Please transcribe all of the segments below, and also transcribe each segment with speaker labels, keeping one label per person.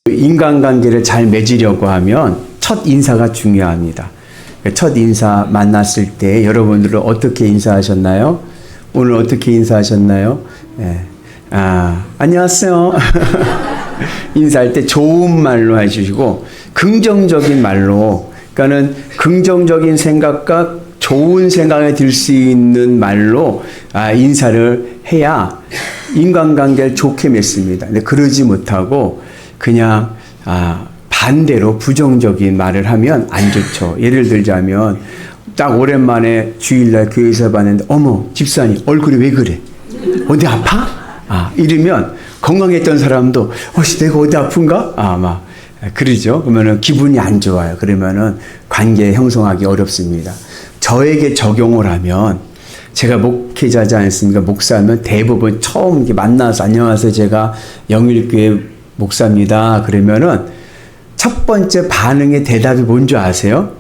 Speaker 1: 인간관계를 잘 맺으려고 하면 첫 인사가 중요합니다. 첫 인사 만났을 때 여러분들은 어떻게 인사하셨나요? 오늘 어떻게 인사하셨나요? 네. 안녕하세요. 인사할 때 좋은 말로 해주시고 긍정적인 말로, 그러니까는 긍정적인 생각과 좋은 생각이 들 수 있는 말로 인사를 해야 인간관계를 좋게 맺습니다. 근데 그러지 못하고 그냥 반대로 부정적인 말을 하면 안 좋죠. 예를 들자면 딱 오랜만에 주일날 교회에서 봤는데 어머 집사님 얼굴이 왜 그래? 어디 아파? 이러면 건강했던 사람도 내가 어디 아픈가? 막 그러죠. 그러면은 기분이 안 좋아요. 그러면은 관계 형성하기 어렵습니다. 저에게 적용을 하면, 제가 목회자지 않습니까? 목사면 대부분 처음 이렇게 만나서 안녕하세요, 제가 영일교회 목사입니다. 그러면은 첫 번째 반응의 대답이 뭔지 아세요?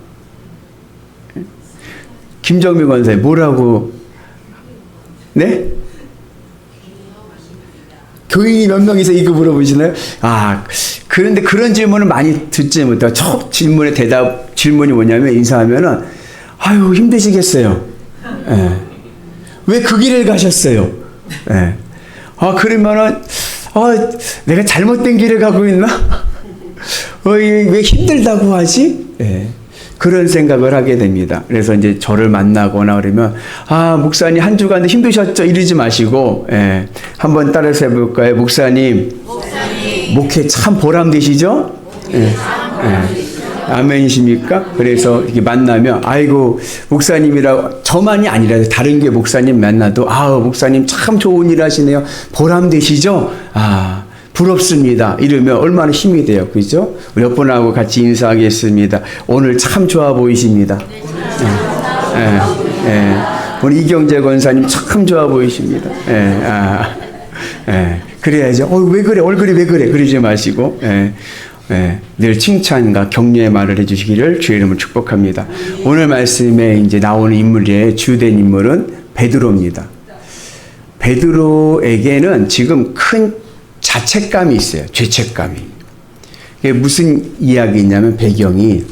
Speaker 1: 김정민 권사님 뭐라고? 네? 교인이 몇 명이서 이거 물어보시나요? 그런데 그런 질문을 많이 듣지 못해요. 첫 질문의 질문이 뭐냐면, 인사하면은 아유 힘드시겠어요. 예. 왜 그 길을 가셨어요? 예. 그러면은 내가 잘못된 길을 가고 있나? 왜 힘들다고 하지? 예. 그런 생각을 하게 됩니다. 그래서 이제 저를 만나거나 그러면 목사님 한 주간 힘드셨죠? 이러지 마시고 한번 따라서 해볼까요? 목사님 목회 참 보람되시죠? 아멘이십니까? 그래서 이렇게 만나면 아이고 목사님이라고, 저만이 아니라 다른 교회 목사님 만나도 목사님 참 좋은 일 하시네요. 보람되시죠? 부럽습니다. 이러면 얼마나 힘이 돼요. 그죠? 몇 분하고 같이 인사하겠습니다. 오늘 참 좋아 보이십니다. 오늘 이경재 권사님 참 좋아 보이십니다. 그래야죠. 왜 그래? 얼굴이 왜 그래? 그러지 마시고, 늘 칭찬과 격려의 말을 해주시기를 주의 이름으로 축복합니다. 오늘 말씀에 이제 나오는 인물의 주된 인물은 베드로입니다. 베드로에게는 지금 큰 자책감이 있어요. 죄책감이. 이게 무슨 이야기냐면, 배경이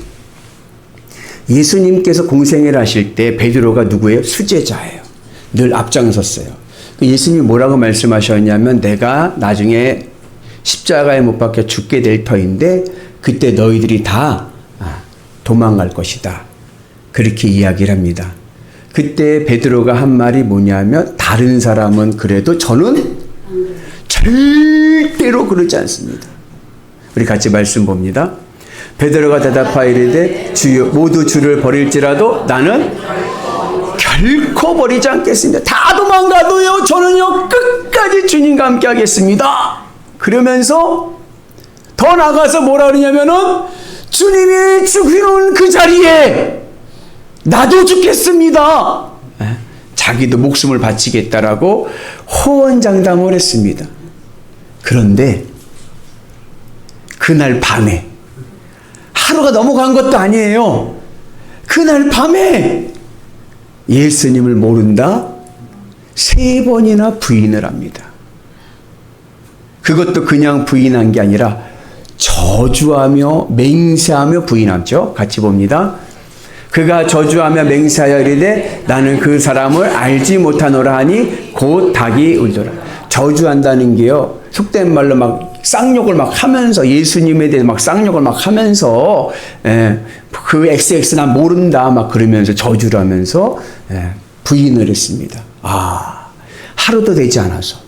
Speaker 1: 예수님께서 공생애를 하실 때 베드로가 누구예요? 수제자예요. 늘 앞장섰어요. 예수님이 뭐라고 말씀하셨냐면, 내가 나중에 십자가에 못 박혀 죽게 될 터인데 그때 너희들이 다 도망갈 것이다. 그렇게 이야기를 합니다. 그때 베드로가 한 말이 뭐냐면, 다른 사람은 그래도 저는 절대로 그러지 않습니다. 우리 같이 말씀 봅니다. 베드로가 대답하여 이르되 주여, 모두 주를 버릴지라도 나는 결코 버리지 않겠습니다. 다 도망가도요 저는요 끝까지 주님과 함께 하겠습니다. 그러면서 더 나가서 뭐라 그러냐면은, 주님이 죽이는 그 자리에 나도 죽겠습니다. 자기도 목숨을 바치겠다라고 호언장담을 했습니다. 그런데 그날 밤에, 하루가 넘어간 것도 아니에요. 그날 밤에 예수님을 모른다 3번이나 부인을 합니다. 그것도 그냥 부인한 게 아니라 저주하며 맹세하며 부인하죠. 같이 봅니다. 그가 저주하며 맹세하여 이르되 나는 그 사람을 알지 못하노라 하니 곧 닭이 울더라. 저주한다는 게요, 속된 말로 막 쌍욕을 막 하면서, 예수님에 대해서 막 쌍욕을 막 하면서, 그 XX 난 모른다 막 그러면서 저주를 하면서 부인을 했습니다. 하루도 되지 않아서.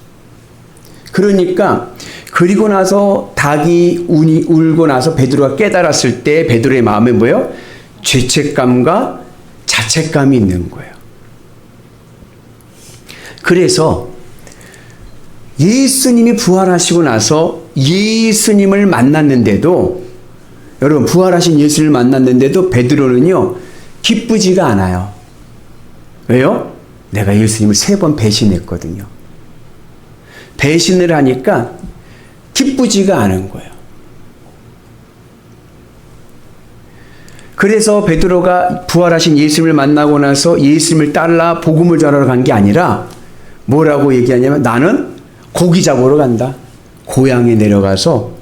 Speaker 1: 그러니까 그리고 나서 닭이 울고 나서 베드로가 깨달았을 때 베드로의 마음에 뭐예요? 죄책감과 자책감이 있는 거예요. 그래서 예수님이 부활하시고 나서 예수님을 만났는데도, 여러분 부활하신 예수님을 만났는데도 베드로는요 기쁘지가 않아요. 왜요? 내가 예수님을 3번 배신했거든요. 배신을 하니까 기쁘지가 않은 거예요. 그래서 베드로가 부활하신 예수님을 만나고 나서 예수님을 따라 복음을 전하러 간 게 아니라 뭐라고 얘기하냐면, 나는 고기 잡으러 간다. 고향에 내려가서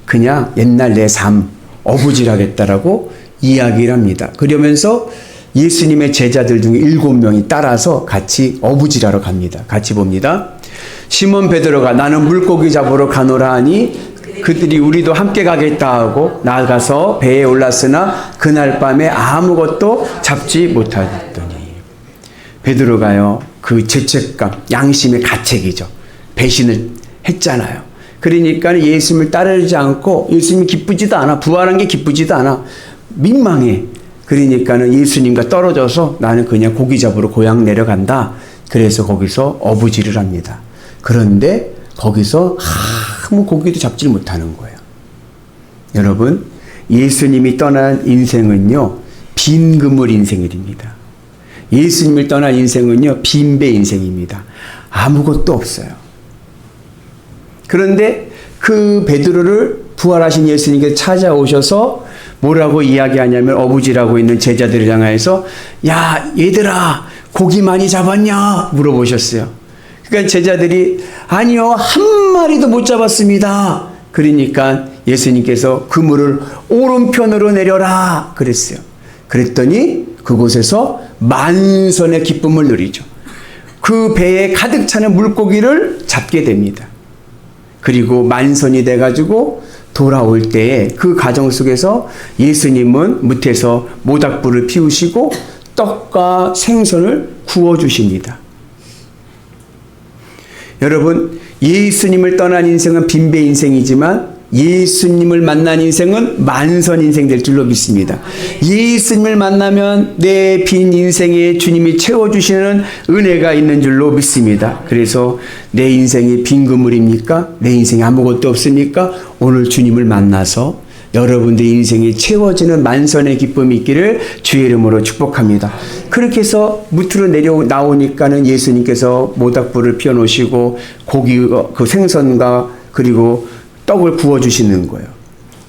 Speaker 1: 그냥 옛날 내 삶 어부질하겠다라고 이야기를 합니다. 그러면서 예수님의 제자들 중에 7명이 따라서 같이 어부질하러 갑니다. 같이 봅니다. 시몬 베드로가 나는 물고기 잡으러 가노라 하니 그들이 우리도 함께 가겠다 하고 나가서 배에 올랐으나 그날 밤에 아무것도 잡지 못하더니 베드로가요 그 죄책감 양심의 가책이죠. 배신을 했잖아요. 그러니까 예수님을 따르지 않고 예수님이 기쁘지도 않아. 부활한 게 기쁘지도 않아. 민망해. 그러니까는 예수님과 떨어져서 나는 그냥 고기 잡으러 고향 내려간다. 그래서 거기서 어부질을 합니다. 그런데 거기서 아무 고기도 잡지 못하는 거예요. 여러분, 예수님이 떠난 인생은요, 빈 그물 인생입니다. 예수님을 떠난 인생은요, 빈배 인생입니다. 아무것도 없어요. 그런데 그 베드로를 부활하신 예수님께서 찾아오셔서 뭐라고 이야기하냐면 어부질하고 있는 제자들을 향해서 야 얘들아 고기 많이 잡았냐 물어보셨어요. 그러니까 제자들이 아니요 한 마리도 못 잡았습니다. 그러니까 예수님께서 그물을 오른편으로 내려라 그랬어요. 그랬더니 그곳에서 만선의 기쁨을 누리죠. 그 배에 가득 차는 물고기를 잡게 됩니다. 그리고 만선이 돼가지고 돌아올 때에 그 가정 속에서 예수님은 무태서 모닥불을 피우시고 떡과 생선을 구워주십니다. 여러분, 예수님을 떠난 인생은 빈배 인생이지만 예수님을 만난 인생은 만선 인생 될 줄로 믿습니다. 예수님을 만나면 내 빈 인생에 주님이 채워주시는 은혜가 있는 줄로 믿습니다. 그래서 내 인생이 빈 그물입니까? 내 인생에 아무것도 없습니까? 오늘 주님을 만나서 여러분들 인생이 채워지는 만선의 기쁨이 있기를 주의 이름으로 축복합니다. 그렇게 해서 무트로 나오니까는 예수님께서 모닥불을 피워놓으시고 고기, 그 생선과 그리고 떡을 구워주시는 거예요.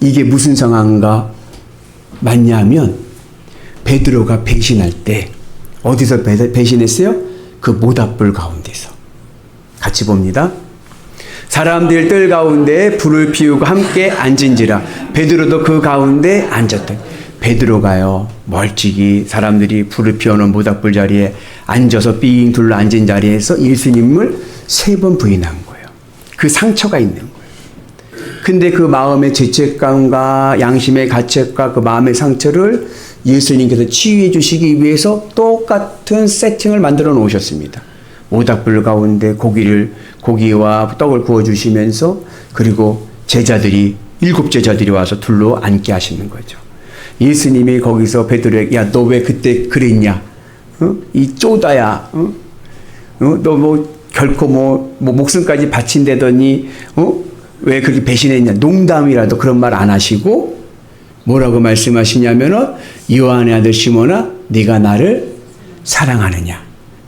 Speaker 1: 이게 무슨 상황인가 맞냐면 베드로가 배신할 때 어디서 배신했어요? 그 모닥불 가운데서. 같이 봅니다. 사람들 뜰 가운데 불을 피우고 함께 앉은지라 베드로도 그 가운데 앉았더니 베드로가요 멀찍이 사람들이 불을 피워놓은 모닥불 자리에 앉아서 삥 둘러 앉은 자리에서 예수님을 3번 부인한 거예요. 그 상처가 있는 거예요. 근데 그 마음의 죄책감과 양심의 가책과 그 마음의 상처를 예수님께서 치유해 주시기 위해서 똑같은 세팅을 만들어 놓으셨습니다. 모닥불 가운데 고기와 떡을 구워 주시면서 그리고 제자들이 7 제자들이 와서 둘러 앉게 하시는 거죠. 예수님이 거기서 베드로에게 야, 너 왜 그때 그랬냐? 이 쪼다야. 너 뭐 결코 뭐 목숨까지 바친다더니 왜 그렇게 배신했냐? 농담이라도 그런 말 안 하시고 뭐라고 말씀하시냐면은 요한의 아들 시몬아, 네가 나를 사랑하느냐?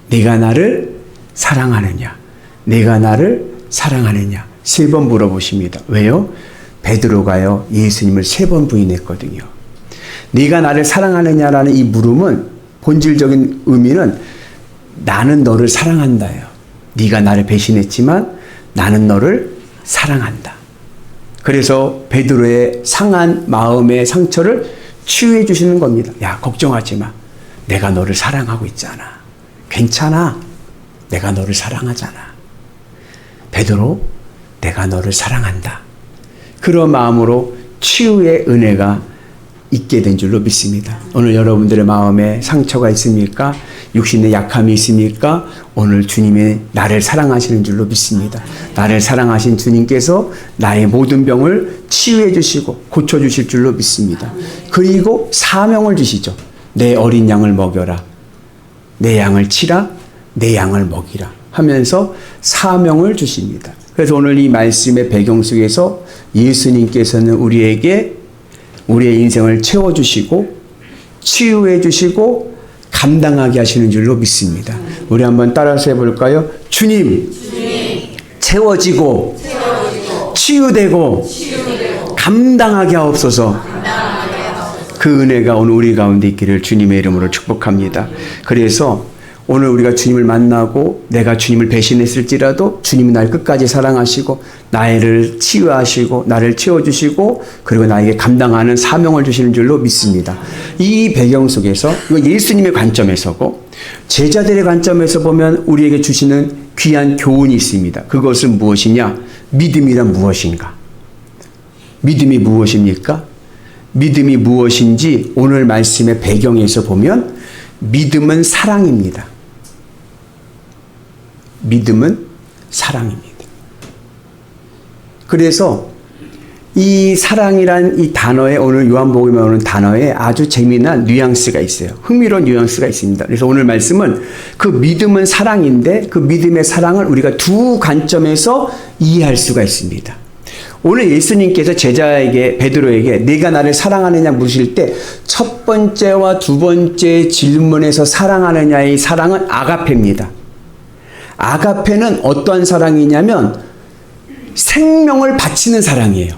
Speaker 1: 네가 나를 사랑하느냐? 네가 나를 사랑하느냐? 3번 물어보십니다. 왜요? 베드로가요 예수님을 3번 부인했거든요. 네가 나를 사랑하느냐라는 이 물음은 본질적인 의미는 나는 너를 사랑한다예요. 네가 나를 배신했지만 나는 너를 사랑한다. 그래서 베드로의 상한 마음의 상처를 치유해 주시는 겁니다. 야, 걱정하지 마. 내가 너를 사랑하고 있잖아. 괜찮아. 내가 너를 사랑하잖아. 베드로, 내가 너를 사랑한다. 그런 마음으로 치유의 은혜가 있게 된 줄로 믿습니다. 오늘 여러분들의 마음에 상처가 있습니까? 육신의 약함이 있습니까? 오늘 주님이 나를 사랑하시는 줄로 믿습니다. 나를 사랑하신 주님께서 나의 모든 병을 치유해 주시고 고쳐 주실 줄로 믿습니다. 그리고 사명을 주시죠. 내 어린 양을 먹여라. 내 양을 치라. 내 양을 먹이라 하면서 사명을 주십니다. 그래서 오늘 이 말씀의 배경 속에서 예수님께서는 우리에게 우리의 인생을 채워주시고 치유해 주시고 감당하게 하시는 줄로 믿습니다. 우리 한번 따라서 해볼까요? 주님. 채워지고 치유되고 감당하게 하옵소서. 그 은혜가 오늘 우리 가운데 있기를 주님의 이름으로 축복합니다. 그래서 오늘 우리가 주님을 만나고 내가 주님을 배신했을지라도 주님이 날 끝까지 사랑하시고 나를 치유하시고 나를 채워주시고 그리고 나에게 감당하는 사명을 주시는 줄로 믿습니다. 이 배경 속에서 이거 예수님의 관점에서고 제자들의 관점에서 보면 우리에게 주시는 귀한 교훈이 있습니다. 그것은 무엇이냐? 믿음이란 무엇인가? 믿음이 무엇입니까? 믿음이 무엇인지 오늘 말씀의 배경에서 보면 믿음은 사랑입니다. 믿음은 사랑입니다. 그래서 이 사랑이란 이 단어에 오늘 요한복음에 오는 단어에 아주 재미난 뉘앙스가 있어요. 흥미로운 뉘앙스가 있습니다. 그래서 오늘 말씀은 그 믿음은 사랑인데 그 믿음의 사랑을 우리가 두 관점에서 이해할 수가 있습니다. 오늘 예수님께서 제자에게 베드로에게 네가 나를 사랑하느냐 물으실 때 첫 번째와 두 번째 질문에서 사랑하느냐의 사랑은 아가페입니다. 아가페는 어떠한 사랑이냐면 생명을 바치는 사랑이에요.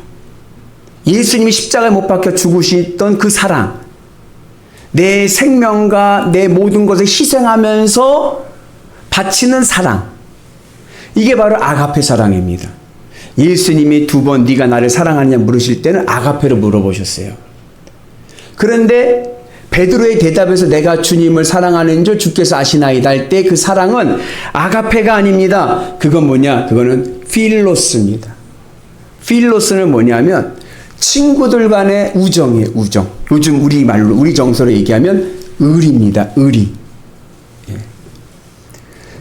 Speaker 1: 예수님이 십자가에 못 박혀 죽으시던 그 사랑, 내 생명과 내 모든 것을 희생하면서 바치는 사랑, 이게 바로 아가페 사랑입니다. 예수님이 두 번 네가 나를 사랑하느냐 물으실 때는 아가페로 물어보셨어요. 그런데 베드로의 대답에서 내가 주님을 사랑하는 줄 주께서 아시나이다 할 때 그 사랑은 아가페가 아닙니다. 그건 뭐냐? 그거는 필로스입니다. 필로스는 뭐냐면 친구들 간의 우정이에요. 우정. 요즘 우리 말로 우리 정서로 얘기하면 의리입니다. 의리.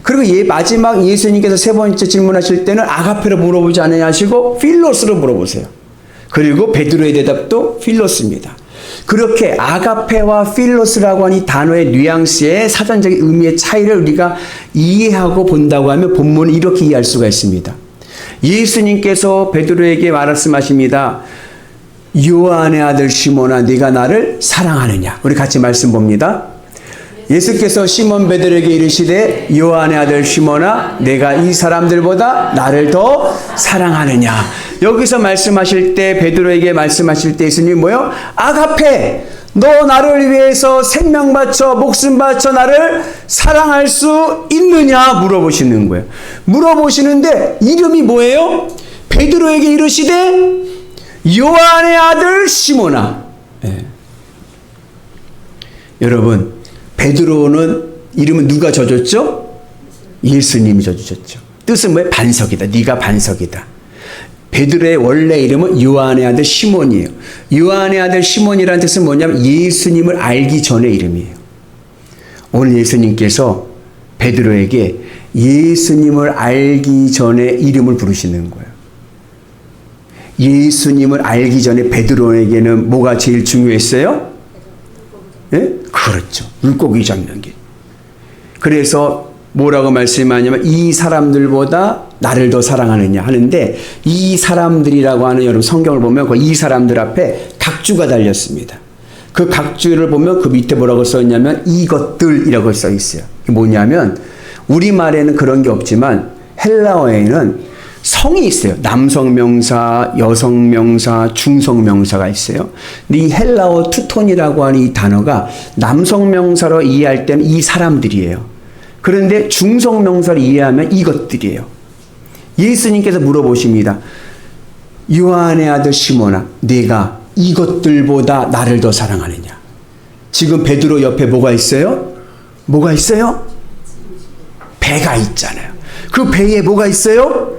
Speaker 1: 그리고 마지막 예수님께서 세 번째 질문하실 때는 아가페로 물어보지 않으냐 하시고 필로스로 물어보세요. 그리고 베드로의 대답도 필로스입니다. 그렇게 아가페와 필로스라고 하는 이 단어의 뉘앙스의 사전적인 의미의 차이를 우리가 이해하고 본다고 하면 본문을 이렇게 이해할 수가 있습니다. 예수님께서 베드로에게 말씀하십니다. 요한의 아들 시몬아 네가 나를 사랑하느냐. 우리 같이 말씀 봅니다. 예수께서 시몬 베드로에게 이르시되 요한의 아들 시몬아 내가 이 사람들보다 나를 더 사랑하느냐. 여기서 말씀하실 때 베드로에게 말씀하실 때 예수님이 뭐요? 아가페 너 나를 위해서 생명 바쳐 목숨 바쳐 나를 사랑할 수 있느냐 물어보시는 거예요. 물어보시는데 이름이 뭐예요? 베드로에게 이르시되 요한의 아들 시몬아. 네. 여러분 베드로는 이름은 누가 져줬죠? 예수님이 져주셨죠. 뜻은 뭐예요? 반석이다. 네가 반석이다. 베드로의 원래 이름은 요한의 아들 시몬이에요. 요한의 아들 시몬이라는 뜻은 뭐냐면 예수님을 알기 전의 이름이에요. 오늘 예수님께서 베드로에게 예수님을 알기 전에 이름을 부르시는 거예요. 예수님을 알기 전에 베드로에게는 뭐가 제일 중요했어요? 예? 그렇죠. 물고기 잡는 게. 그래서 뭐라고 말씀하냐면 이 사람들보다 나를 더 사랑하느냐 하는데 이 사람들이라고 하는 여러분 성경을 보면 그 이 사람들 앞에 각주가 달렸습니다. 그 각주를 보면 그 밑에 뭐라고 써 있냐면 이것들이라고 써 있어요. 뭐냐면 우리말에는 그런 게 없지만 헬라어에는 성이 있어요. 남성 명사, 여성 명사, 중성 명사가 있어요. 근데 이 헬라어 투톤이라고 하는 이 단어가 남성 명사로 이해할 때는 이 사람들이에요. 그런데 중성 명사로 이해하면 이것들이에요. 예수님께서 물어보십니다. 요한의 아들 시몬아, 네가 이것들보다 나를 더 사랑하느냐? 지금 베드로 옆에 뭐가 있어요? 뭐가 있어요? 배가 있잖아요. 그 배에 뭐가 있어요?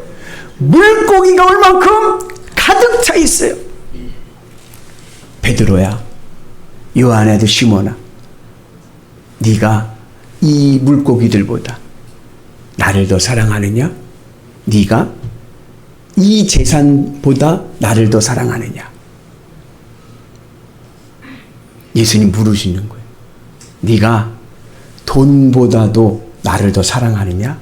Speaker 1: 물고기가 얼만큼 가득 차 있어요. 베드로야, 요한의 아들 시몬아, 네가 이 물고기들보다 나를 더 사랑하느냐? 네가 이 재산보다 나를 더 사랑하느냐? 예수님 물으시는 거예요. 네가 돈보다도 나를 더 사랑하느냐?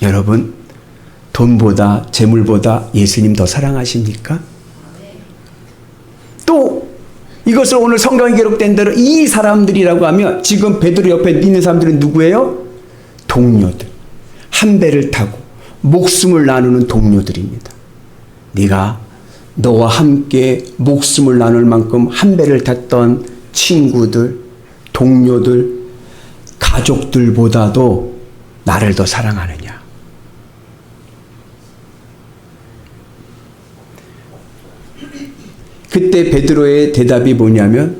Speaker 1: 여러분, 돈보다 재물보다 예수님 더 사랑하십니까? 또 이것을 오늘 성경에 기록된 대로 이 사람들이라고 하면 지금 베드로 옆에 있는 사람들은 누구예요? 동료들. 한 배를 타고 목숨을 나누는 동료들입니다. 네가 너와 함께 목숨을 나눌 만큼 한 배를 탔던 친구들, 동료들, 가족들보다도 나를 더 사랑하느냐? 그때 베드로의 대답이 뭐냐면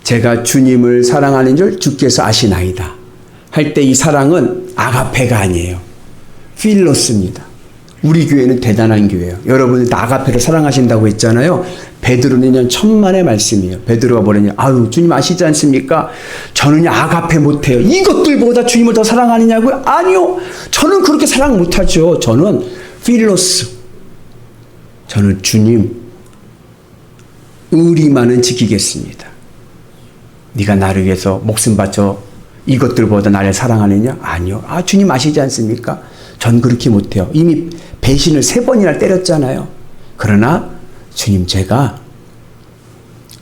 Speaker 1: 제가 주님을 사랑하는 줄 주께서 아시나이다 할 때 이 사랑은 아가페가 아니에요. 필로스입니다. 우리 교회는 대단한 교회예요. 여러분이 아가페를 사랑하신다고 했잖아요. 베드로는 천만의 말씀이에요. 베드로가 뭐랬냐? 아유, 주님 아시지 않습니까? 저는 아가페 못해요. 이것들보다 주님을 더 사랑하느냐고요? 아니요. 저는 그렇게 사랑 못하죠. 저는 필로스. 저는 주님 의리만은 지키겠습니다. 네가 나를 위해서 목숨 바쳐 이것들보다 나를 사랑하느냐? 아니요. 아, 주님 아시지 않습니까? 전 그렇게 못해요. 이미 배신을 3번이나 때렸잖아요. 그러나 주님 제가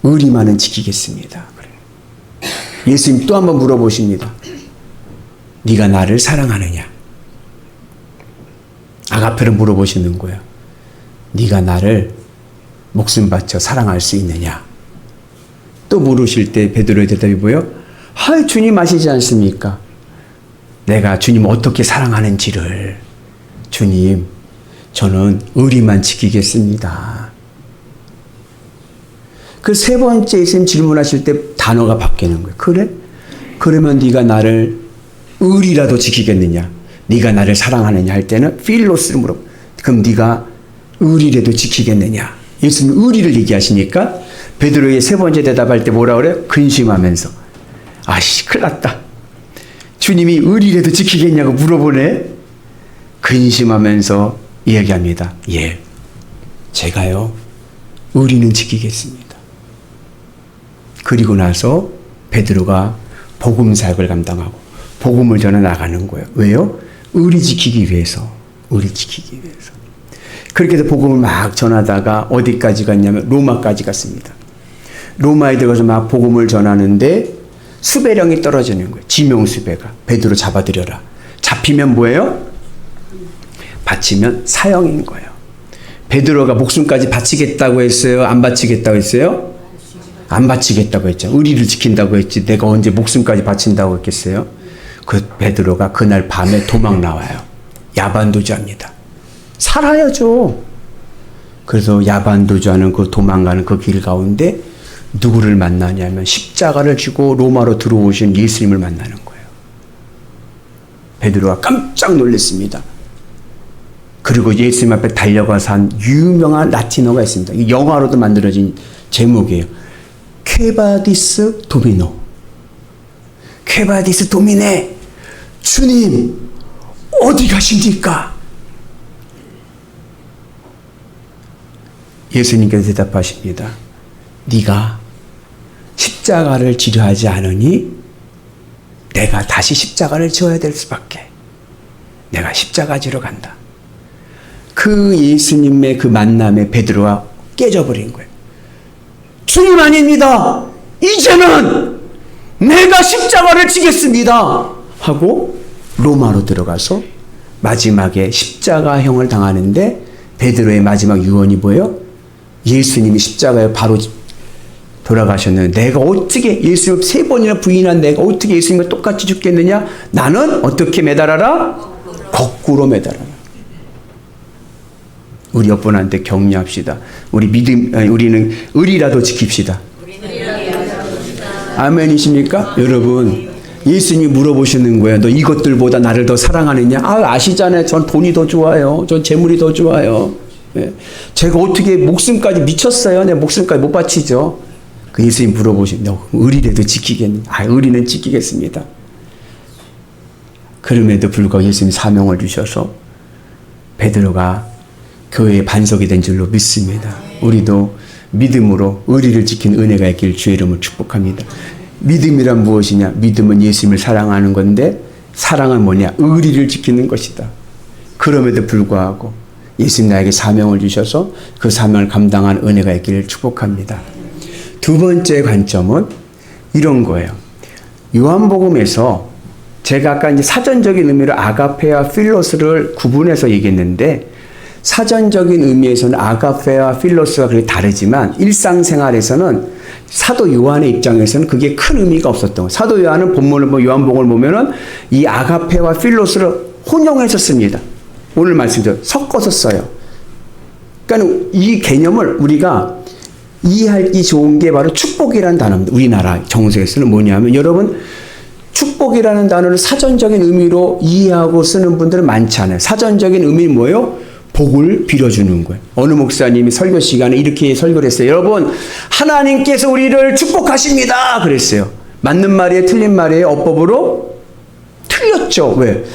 Speaker 1: 의리만은 지키겠습니다. 예수님 또 한번 물어보십니다. 네가 나를 사랑하느냐? 아가페를 물어보시는 거예요. 네가 나를 목숨 바쳐 사랑할 수 있느냐? 또 물으실 때 베드로의 대답이 뭐예요? 아, 주님 아시지 않습니까? 내가 주님 어떻게 사랑하는지를. 주님, 저는 의리만 지키겠습니다. 그 3번째 예수님 질문하실 때 단어가 바뀌는 거예요. 그래? 그러면 네가 나를 의리라도 지키겠느냐? 네가 나를 사랑하느냐 할 때는 필로스를 물어. 그럼 네가 의리라도 지키겠느냐? 예수님 의리를 얘기하시니까 베드로의 3번째 대답할 때 뭐라 그래요? 근심하면서. 아씨, 큰일 났다. 주님이 의리라도 지키겠냐고 물어보네. 근심하면서 이야기합니다. 예, 제가요 의리는 지키겠습니다. 그리고 나서 베드로가 복음 사역을 감당하고 복음을 전해 나가는 거예요. 왜요? 의리 지키기 위해서. 의리 지키기 위해서. 그렇게 해서 복음을 막 전하다가 어디까지 갔냐면 로마까지 갔습니다. 로마에 들어가서 막 복음을 전하는데 수배령이 떨어지는 거예요. 지명수배가. 베드로 잡아들여라. 잡히면 뭐예요? 바치면 사형인 거예요. 베드로가 목숨까지 바치겠다고 했어요? 안 바치겠다고 했어요? 안 바치겠다고 했죠. 의리를 지킨다고 했지 내가 언제 목숨까지 바친다고 했겠어요? 그 베드로가 그날 밤에 도망 나와요. 야반도주합니다. 살아야죠. 그래서 야반도주하는 그 도망가는 그 길 가운데 누구를 만나냐면 십자가를 지고 로마로 들어오신 예수님을 만나는 거예요. 베드로가 깜짝 놀랐습니다. 그리고 예수님 앞에 달려가서 한 유명한 라틴어가 있습니다. 영화로도 만들어진 제목이에요. 쾌바디스 도미노. 쾌바디스 도미네. 주님 어디 가십니까? 예수님께서 대답하십니다. 네가 십자가를 지려 하지 않으니 내가 다시 십자가를 지어야 될 수밖에. 내가 십자가 지러 간다. 그 예수님의 그 만남에 베드로가 깨져버린 거예요. 주님 아닙니다. 이제는 내가 십자가를 지겠습니다. 하고 로마로 들어가서 마지막에 십자가형을 당하는데 베드로의 마지막 유언이 뭐예요? 예수님이 십자가에 바로 돌아가셨는데 내가 어떻게 예수님을 3번이나 부인한 내가 어떻게 예수님과 똑같이 죽겠느냐? 나는 어떻게 매달아라? 거꾸로 매달아라. 우리 옆분한테 격려합시다. 우리는 의리라도 지킵시다. 아멘이십니까? 여러분, 예수님이 물어보시는 거예요. 너 이것들보다 나를 더 사랑하느냐? 아시잖아요. 전 돈이 더 좋아요. 전 재물이 더 좋아요. 예. 제가 어떻게 목숨까지 미쳤어요. 내 목숨까지 못 바치죠. 그 예수님 물어보신, 너 의리라도 지키겠니? 의리는 지키겠습니다. 그럼에도 불구하고 예수님 사명을 주셔서 베드로가 교회의 반석이 된 줄로 믿습니다. 우리도 믿음으로 의리를 지킨 은혜가 있길 주의 이름으로 축복합니다. 믿음이란 무엇이냐? 믿음은 예수님을 사랑하는 건데 사랑은 뭐냐? 의리를 지키는 것이다. 그럼에도 불구하고 예수님 나에게 사명을 주셔서 그 사명을 감당한 은혜가 있기를 축복합니다. 두 번째 관점은 이런 거예요. 요한복음에서 제가 아까 이제 사전적인 의미로 아가페와 필로스를 구분해서 얘기했는데 사전적인 의미에서는 아가페와 필로스가 그렇게 다르지만 일상생활에서는 사도 요한의 입장에서는 그게 큰 의미가 없었던 거예요. 사도 요한은 본문을 요한복음을 보면은 이 아가페와 필로스를 혼용해서 씁니다. 오늘 말씀대로 섞어서 써요. 그러니까 이 개념을 우리가 이해하기 좋은 게 바로 축복이라는 단어입니다. 우리나라 정서에서는 뭐냐면 여러분 축복이라는 단어를 사전적인 의미로 이해하고 쓰는 분들은 많지 않아요. 사전적인 의미는 뭐예요? 복을 빌어주는 거예요. 어느 목사님이 설교 시간에 이렇게 설교를 했어요. 여러분 하나님께서 우리를 축복하십니다. 그랬어요. 맞는 말이에요? 틀린 말이에요? 어법으로? 틀렸죠. 왜?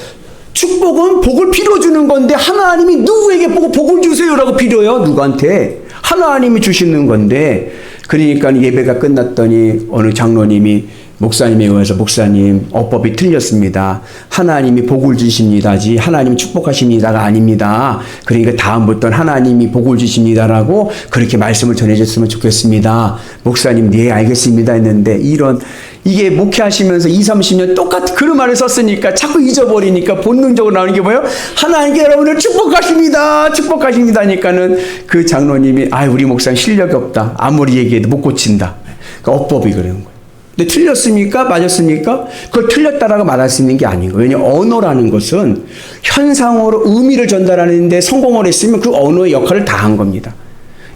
Speaker 1: 축복은 복을 빌어주는 건데 하나님이 누구에게 보고 복을 주세요라고 빌어요? 누구한테? 하나님이 주시는 건데 그러니까 예배가 끝났더니 어느 장로님이 목사님에 의해서 목사님 어법이 틀렸습니다. 하나님이 복을 주십니다지 하나님이 축복하십니다가 아닙니다. 그러니까 다음부터는 하나님이 복을 주십니다라고 그렇게 말씀을 전해줬으면 좋겠습니다. 목사님 네 알겠습니다 했는데 이게 목회하시면서 20, 30년 똑같은 그런 말을 썼으니까 자꾸 잊어버리니까 본능적으로 나오는 게 뭐예요? 하나님께 여러분을 축복하십니다. 축복하십니다 하니까는 그 장로님이 우리 목사님 실력이 없다. 아무리 얘기해도 못 고친다. 그러니까 어법이 그러는 거예요. 근데 틀렸습니까? 맞았습니까? 그걸 틀렸다라고 말할 수 있는 게 아닌 거예요. 왜냐하면 언어라는 것은 현상으로 의미를 전달하는데 성공을 했으면 그 언어의 역할을 다 한 겁니다.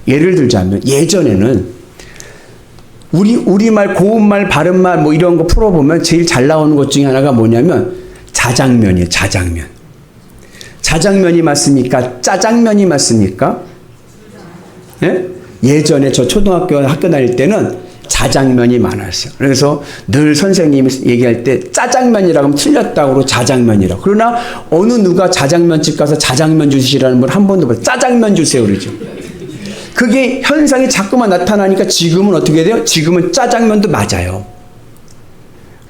Speaker 1: 예를 들자면 예전에는 우리말, 고운말, 바른말 뭐 이런 거 풀어보면 제일 잘 나오는 것 중에 하나가 뭐냐면 자장면이에요. 자장면. 자장면이 맞습니까? 짜장면이 맞습니까? 예? 예전에 저 초등학교 학교 다닐 때는 자장면이 많았어요. 그래서 늘 선생님이 얘기할 때 짜장면이라고 하면 틀렸다고 자장면이라고. 그러나 어느 누가 자장면집 가서 자장면 주시라는 분 한 번도 없어요. 짜장면 주세요 그러죠. 그게 현상이 자꾸만 나타나니까 지금은 어떻게 돼요? 지금은 짜장면도 맞아요.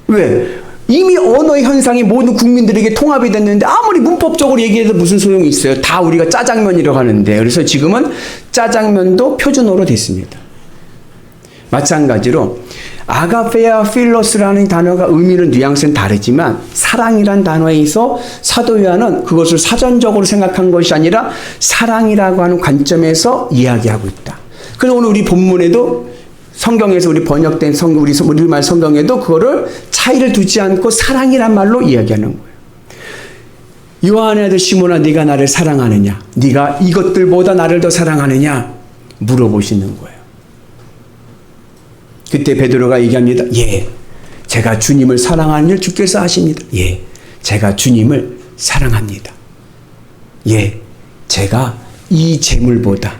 Speaker 1: 왜? 이미 언어의 현상이 모든 국민들에게 통합이 됐는데 아무리 문법적으로 얘기해도 무슨 소용이 있어요. 다 우리가 짜장면이라고 하는데. 그래서 지금은 짜장면도 표준어로 됐습니다. 마찬가지로 아가페와 필로스라는 단어가 의미는 뉘앙스는 다르지만 사랑이란 단어에서 사도 요한은 그것을 사전적으로 생각한 것이 아니라 사랑이라고 하는 관점에서 이야기하고 있다. 그래서 오늘 우리 본문에도 성경에서 우리 번역된 우리말 성경에도 그거를 차이를 두지 않고 사랑이란 말로 이야기하는 거예요. 요한의 아들 시몬아 네가 나를 사랑하느냐? 네가 이것들보다 나를 더 사랑하느냐? 물어보시는 거예요. 그때 베드로가 얘기합니다. 예, 제가 주님을 사랑하는 일 주께서 아십니다. 예, 제가 주님을 사랑합니다. 예, 제가 이 재물보다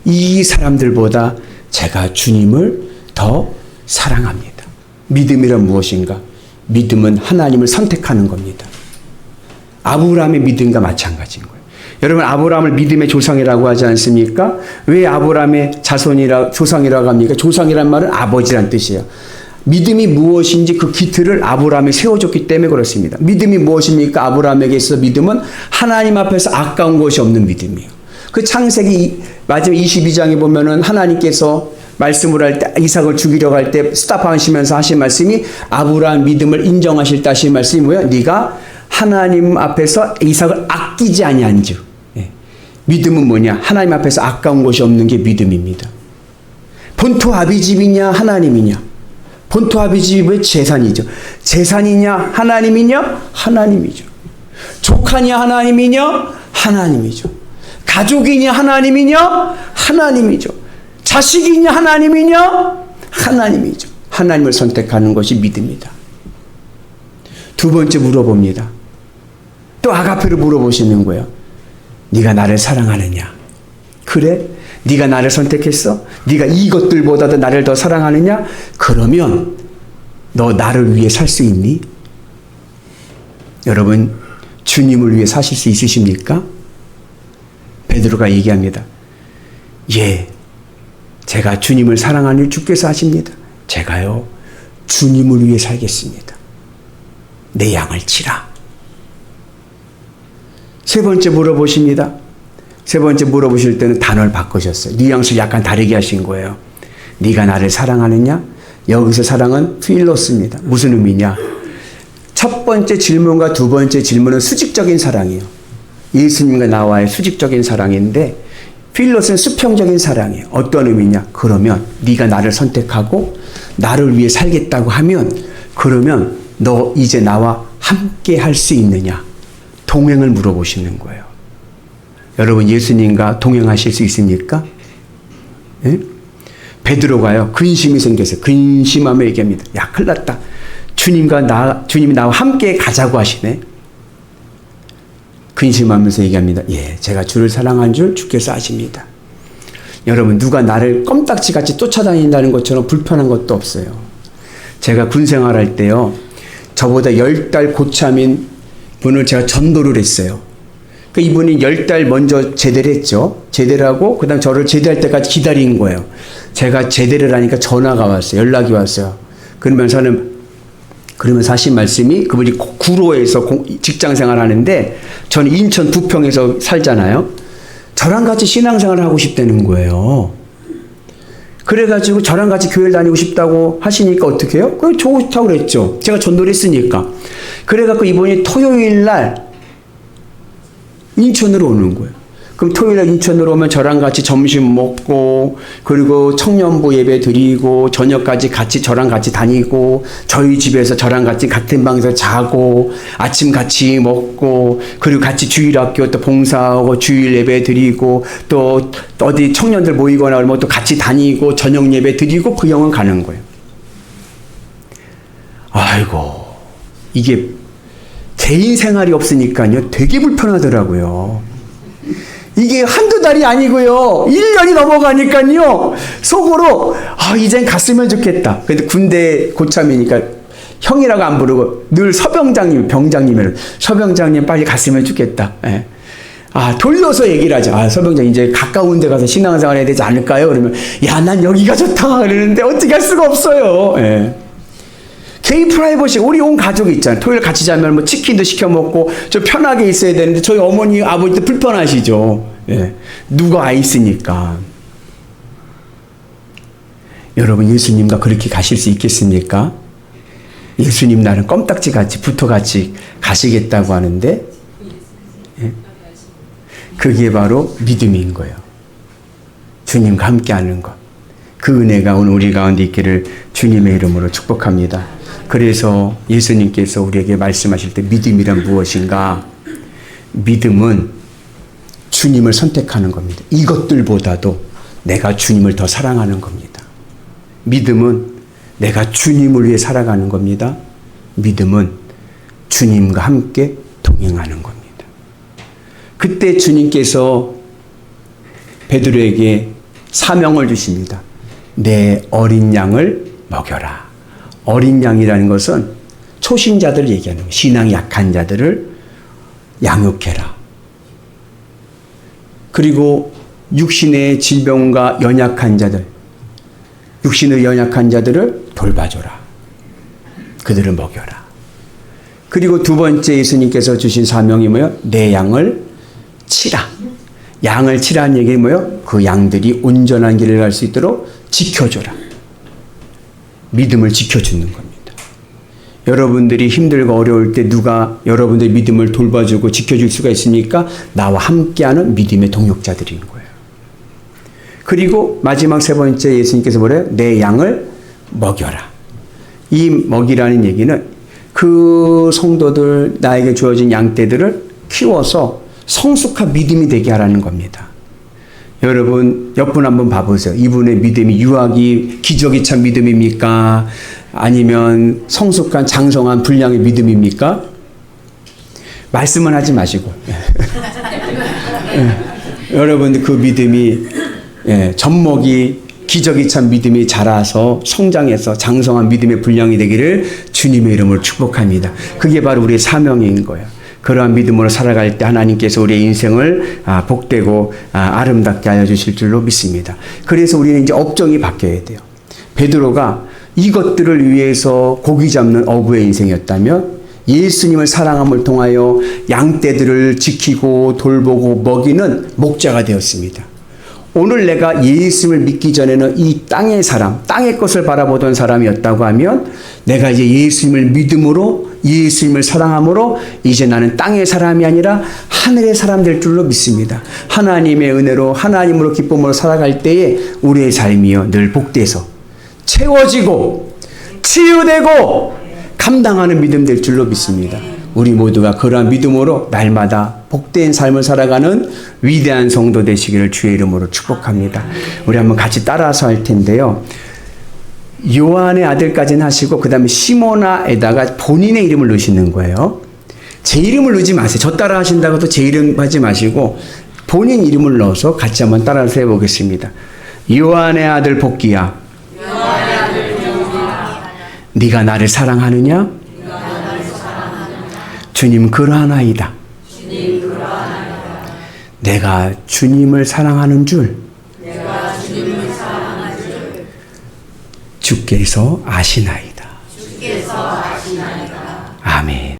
Speaker 1: 이 사람들보다 제가 주님을 더 사랑합니다. 믿음이란 무엇인가? 믿음은 하나님을 선택하는 겁니다. 아브라함의 믿음과 마찬가지인 거예요. 여러분 아브라함을 믿음의 조상이라고 하지 않습니까? 왜 아브라함의 조상이라고 합니까? 조상이란 말은 아버지란 뜻이에요. 믿음이 무엇인지 그 기틀을 아브라함이 세워줬기 때문에 그렇습니다. 믿음이 무엇입니까? 아브라함에게 있어서 믿음은 하나님 앞에서 아까운 것이 없는 믿음이에요. 그 창세기 마지막 22장에 보면은 하나님께서 말씀을 할 때 이삭을 죽이려고 할 때 스탑하시면서 하신 말씀이 아브라함 믿음을 인정하실 때 하신 말씀이 뭐예요? 네가 하나님 앞에서 이삭을 아끼지 아니한즉. 믿음은 뭐냐? 하나님 앞에서 아까운 것이 없는 게 믿음입니다. 본토 아비집이냐 하나님이냐? 본토 아비집의 재산이죠. 재산이냐 하나님이냐? 하나님이죠. 조카냐 하나님이냐? 하나님이죠. 가족이냐 하나님이냐? 하나님이죠. 자식이냐 하나님이냐? 하나님이죠. 하나님을 선택하는 것이 믿음이다. 두 번째 물어봅니다. 또 아가페로 물어보시는 거예요. 네가 나를 사랑하느냐? 그래? 네가 나를 선택했어? 네가 이것들보다도 나를 더 사랑하느냐? 그러면 너 나를 위해 살 수 있니? 여러분 주님을 위해 사실 수 있으십니까? 베드로가 얘기합니다. 예, 제가 주님을 사랑하는 일 주께서 아십니다. 제가요 주님을 위해 살겠습니다. 내 양을 치라. 세 번째 물어보십니다. 세 번째 물어보실 때는 단어를 바꾸셨어요. 뉘앙스를 약간 다르게 하신 거예요. 네가 나를 사랑하느냐? 여기서 사랑은 필로스입니다. 무슨 의미냐? 첫 번째 질문과 두 번째 질문은 수직적인 사랑이에요. 예수님과 나와의 수직적인 사랑인데 필롯은 수평적인 사랑이에요. 어떤 의미냐? 그러면 네가 나를 선택하고 나를 위해 살겠다고 하면 그러면 너 이제 나와 함께 할 수 있느냐? 동행을 물어보시는 거예요. 여러분 예수님과 동행하실 수 있습니까? 예? 베드로가요 근심이 생겼어요. 근심하며 얘기합니다. 야 큰일 났다. 주님이 나와 함께 가자고 하시네. 근심하면서 얘기합니다. 예, 제가 주를 사랑한 줄 주께서 아십니다. 여러분 누가 나를 껌딱지같이 쫓아다닌다는 것처럼 불편한 것도 없어요. 제가 군 생활할 때요. 저보다 10달 고참인 분을 제가 전도를 했어요. 그 이분이 10달 먼저 제대를 했죠. 제대를 하고 그다음 저를 제대할 때까지 기다린 거예요. 제가 제대를 하니까 전화가 왔어요. 연락이 왔어요. 그러면서 하신 말씀이 그분이 구로에서 직장 생활하는데 저는 인천 부평에서 살잖아요. 저랑 같이 신앙생활을 하고 싶다는 거예요. 그래가지고 저랑 같이 교회를 다니고 싶다고 하시니까 어떻게 해요? 그래 좋다고 그랬죠. 제가 전도를 했으니까. 그래갖고 이분이 토요일 날 인천으로 오는 거예요. 그럼 토요일 날 인천으로 오면 저랑 같이 점심 먹고 그리고 청년부 예배 드리고 저녁까지 같이 저랑 같이 다니고 저희 집에서 저랑 같이 같은 방에서 자고 아침 같이 먹고 그리고 같이 주일학교 또 봉사하고 주일 예배 드리고 또 어디 청년들 모이거나 그러면 또 같이 다니고 저녁 예배 드리고 그 영은 가는 거예요. 아이고 이게 개인 생활이 없으니까요 되게 불편하더라고요. 이게 한두 달이 아니고요. 1년이 넘어가니까요. 속으로 이젠 갔으면 좋겠다. 근데 군대 고참이니까 형이라고 안 부르고 늘 서병장님, 병장님을 서병장님 빨리 갔으면 좋겠다. 예. 돌려서 얘기를 하죠. 서병장 이제 가까운 데 가서 신앙생활 해야 되지 않을까요? 그러면 야, 난 여기가 좋다. 그러는데 어떻게 할 수가 없어요. 예. 개인 프라이버시, 우리 온 가족이 있잖아요. 토요일 같이 자면 뭐 치킨도 시켜 먹고 좀 편하게 있어야 되는데 저희 어머니, 아버지도 불편하시죠. 예. 누가 와 있으니까. 여러분 예수님과 그렇게 가실 수 있겠습니까? 예수님 나는 껌딱지같이 붙어같이 가시겠다고 하는데 예. 그게 바로 믿음인 거예요. 주님과 함께하는 것. 그 은혜가 오늘 우리 가운데 있기를 주님의 이름으로 축복합니다. 그래서 예수님께서 우리에게 말씀하실 때 믿음이란 무엇인가? 믿음은 주님을 선택하는 겁니다. 이것들보다도 내가 주님을 더 사랑하는 겁니다. 믿음은 내가 주님을 위해 살아가는 겁니다. 믿음은 주님과 함께 동행하는 겁니다. 그때 주님께서 베드로에게 사명을 주십니다. 내 어린 양을 먹여라. 어린 양이라는 것은 초신자들을 얘기하는 거예요. 신앙이 약한 자들을 양육해라. 그리고 육신의 질병과 연약한 자들, 육신의 연약한 자들을 돌봐줘라. 그들을 먹여라. 그리고 두 번째 예수님께서 주신 사명이 뭐예요? 내 양을 치라. 양을 치라는 얘기는 뭐예요? 그 양들이 온전한 길을 갈 수 있도록 지켜줘라. 믿음을 지켜주는 겁니다. 여러분들이 힘들고 어려울 때 누가 여러분들의 믿음을 돌봐주고 지켜줄 수가 있습니까? 나와 함께하는 믿음의 동역자들인 거예요. 그리고 마지막 세 번째 예수님께서 뭐래요? 내 양을 먹여라. 이 먹이라는 얘기는 그 성도들, 나에게 주어진 양떼들을 키워서 성숙한 믿음이 되게 하라는 겁니다. 여러분 옆분 한번 봐보세요. 이분의 믿음이 유아기 기적이 찬 믿음입니까? 아니면 성숙한 장성한 분량의 믿음입니까? 말씀은 하지 마시고 여러분 그 믿음이 젖먹이 기적이 찬 믿음이 자라서 성장해서 장성한 믿음의 분량이 되기를 주님의 이름으로 축복합니다. 그게 바로 우리의 사명인 거예요. 그러한 믿음으로 살아갈 때 하나님께서 우리의 인생을 복되고 아름답게 하여 주실 줄로 믿습니다. 그래서 우리는 이제 업종이 바뀌어야 돼요. 베드로가 이것들을 위해서 고기 잡는 어부의 인생이었다면 예수님을 사랑함을 통하여 양떼들을 지키고 돌보고 먹이는 목자가 되었습니다. 오늘 내가 예수님을 믿기 전에는 이 땅의 사람, 땅의 것을 바라보던 사람이었다고 하면 내가 이제 예수님을 믿음으로 예수님을 사랑함으로 이제 나는 땅의 사람이 아니라 하늘의 사람 될 줄로 믿습니다. 하나님의 은혜로 하나님으로 기쁨으로 살아갈 때에 우리의 삶이요 늘 복돼서 채워지고 치유되고 감당하는 믿음 될 줄로 믿습니다. 우리 모두가 그러한 믿음으로 날마다 복된 삶을 살아가는 위대한 성도 되시기를 주의 이름으로 축복합니다. 우리 한번 같이 따라서 할 텐데요. 요한의 아들까지는 하시고 그 다음에 시모나에다가 본인의 이름을 넣으시는 거예요. 제 이름을 넣지 마세요. 저 따라 하신다고도 제 이름 하지 마시고 본인 이름을 넣어서 같이 한번 따라서 해보겠습니다. 요한의 아들 복기야, 네가 나를 사랑하느냐? 주님 그러하나이다. 내가 주님을 사랑하는 줄 주께서 아시나이다. 아멘.